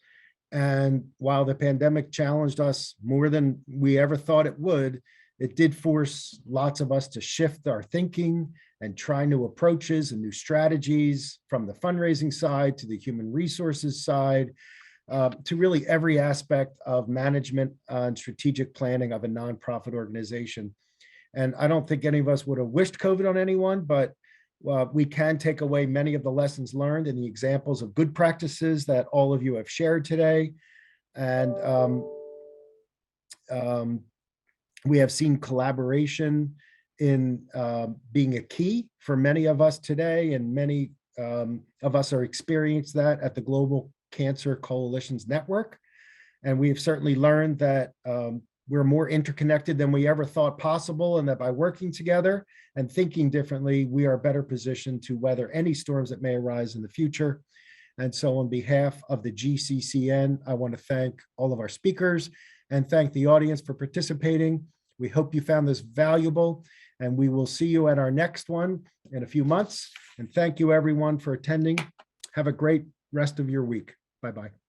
And while the pandemic challenged us more than we ever thought it would, it did force lots of us to shift our thinking and try new approaches and new strategies, from the fundraising side to the human resources side, to really every aspect of management and strategic planning of a nonprofit organization. And I don't think any of us would have wished COVID on anyone, but we can take away many of the lessons learned and the examples of good practices that all of you have shared today. And we have seen collaboration in being a key for many of us today, and many of us are experienced that at the Global Cancer Coalition's network. And we've certainly learned that we're more interconnected than we ever thought possible, and that by working together and thinking differently, we are better positioned to weather any storms that may arise in the future. And so on behalf of the GCCN, I want to thank all of our speakers and thank the audience for participating. We hope you found this valuable, and we will see you at our next one in a few months. And thank you everyone for attending. Have a great rest of your week. Bye-bye.